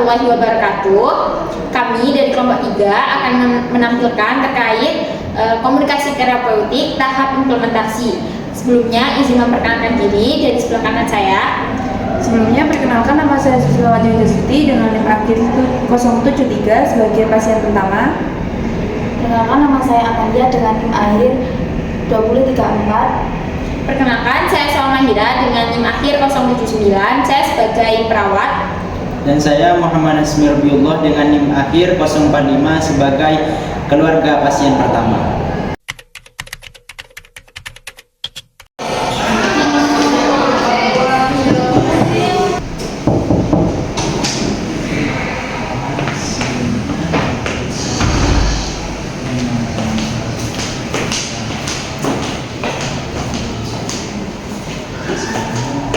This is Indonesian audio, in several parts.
warahmatullahi wabarakatuh. Kami dari kelompok 3 akan menampilkan terkait komunikasi terapeutik tahap implementasi. Sebelumnya izin memperkenalkan diri dari sebelah kanan saya. Sebelumnya perkenalkan, nama saya Susilawati Widasuti dengan NIM akhir 073 sebagai pasien pertama. Perkenalkan, nama saya Amandia dengan NIM akhir 2034. Perkenalkan, saya Salma Hira dengan NIM akhir 079. Saya sebagai perawat. Dan saya Muhammad Asmirbiullah dengan NIM akhir 045 sebagai keluarga pasien pertama.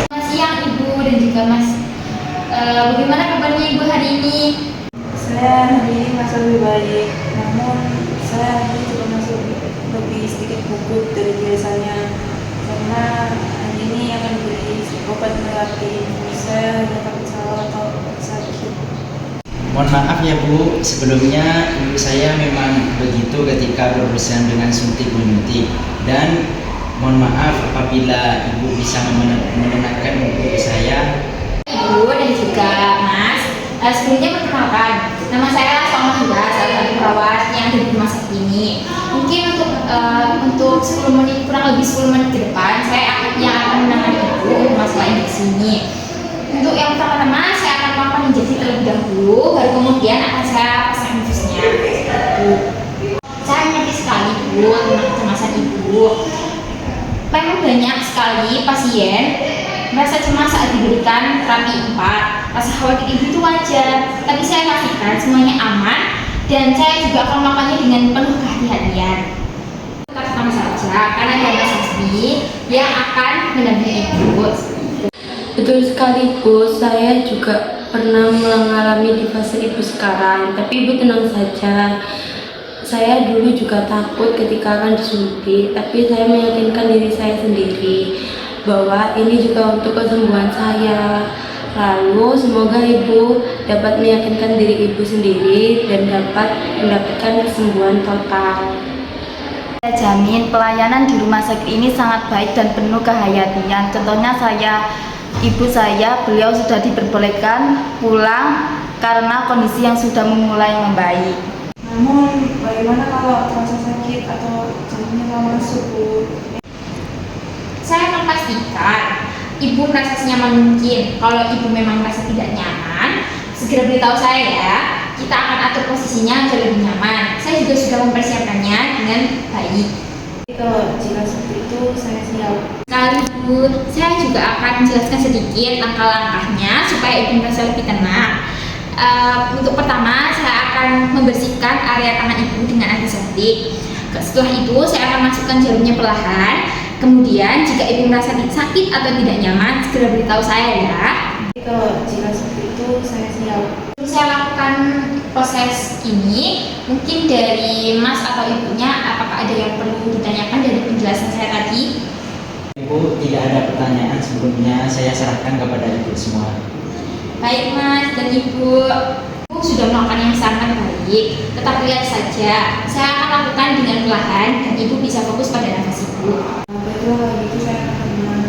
Selamat siang Ibu dan juga Mas. Bagaimana kabarnya Ibu hari ini? Saya hari ini merasa lebih baik, namun saya hari ini juga masih lebih sedikit gugup dari biasanya karena hari ini akan diberi obat terapi. Saya hanya takut salah atau sakit. Mohon maaf ya Bu, sebelumnya ibu saya memang begitu ketika berurusan dengan suntik menyuntik, dan mohon maaf apabila ibu bisa menenangkan ibu saya. Ibu dan juga Mas, sebelumnya perkenalkan, nama saya Salma Hira, salah satu perawat yang ada di rumah sakit ini. Mungkin untuk 10 menit, kurang lebih 10 menit ke depan, saya yang akan menangani Ibu untuk masalah injeksi ini. Untuk yang pertama-tama, saya akan melakukan injeksi terlebih dahulu, baru kemudian akan saya pasang infusnya. Saya mengerti sekali Bu tentang kecemasan Ibu. Memang banyak sekali pasien merasa cemas saat diberikan terapi 4. Rasa khawatir Ibu itu wajar, tapi saya pastikan semuanya aman dan saya juga akan melakukannya dengan penuh kehati-hatian. Tetap sama saja, karena ada Sasbi yang akan mendampingi Ibu. Betul sekali Bu, saya juga pernah mengalami di fase Ibu sekarang, tapi Ibu tenang saja. Saya dulu juga takut ketika akan disuntik, tapi saya meyakinkan diri saya sendiri bahwa ini juga untuk kesembuhan saya. Lalu semoga Ibu dapat meyakinkan diri Ibu sendiri dan dapat mendapatkan kesembuhan total. Saya jamin pelayanan di rumah sakit ini sangat baik dan penuh kehayatian. Contohnya ibu saya, beliau sudah diperbolehkan pulang karena kondisi yang sudah memulai membaik. Namun bagaimana kalau terasa sakit atau jalannya lama masuk Bu? Saya akan pastikan Ibu merasa senyaman mungkin. Kalau Ibu memang merasa tidak nyaman, segera beritahu saya ya. Kita akan atur posisinya agar lebih nyaman. Saya juga sudah mempersiapkannya dengan baik. Kalau jika seperti itu, saya siap. Sekali Bu, saya juga akan menjelaskan sedikit langkah-langkahnya supaya Ibu merasa lebih tenang. Untuk pertama, saya akan membersihkan area tangan Ibu dengan antiseptik. Setelah itu, saya akan masukkan jarumnya perlahan. Kemudian, jika Ibu merasa sakit atau tidak nyaman, segera beritahu saya ya. Kalau jika seperti itu, saya siap. Saya lakukan proses ini, mungkin dari Mas atau Ibunya, apakah ada yang perlu ditanyakan dari penjelasan saya tadi? Ibu, tidak ada pertanyaan sebelumnya, saya serahkan kepada ibu semua. Baik Mas dan Ibu sudah melakukan yang sangat baik. Tetap lihat saja, saya akan lakukan dengan perlahan dan Ibu bisa fokus pada nafas Ibu. Baiklah, kalau gitu saya akan tenang.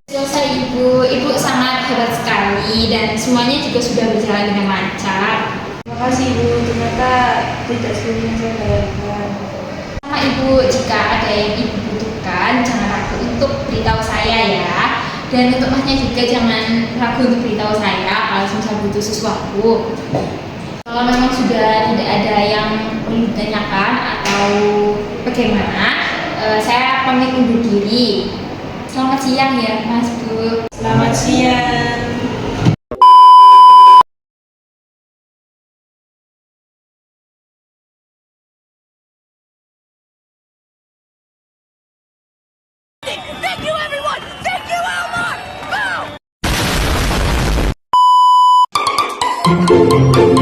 Selesai Ibu sangat hebat sekali dan semuanya juga sudah berjalan dengan lancar. Terima kasih Bu, ternyata tidak sepenuhnya saya bayangkan. Sama Ibu, jika ada yang Ibu butuhkan, jangan ragu untuk beritahu saya ya. Dan untuk Masnya juga jangan ragu untuk beritahu saya kalau misal butuh sesuatu. Kalau memang sudah tidak ada yang perlu ditanyakan atau bagaimana, saya pamit undur diri. Selamat siang ya Mas Bu. Selamat siang. Thank you, everyone! Thank you, Elmar! Boom! you.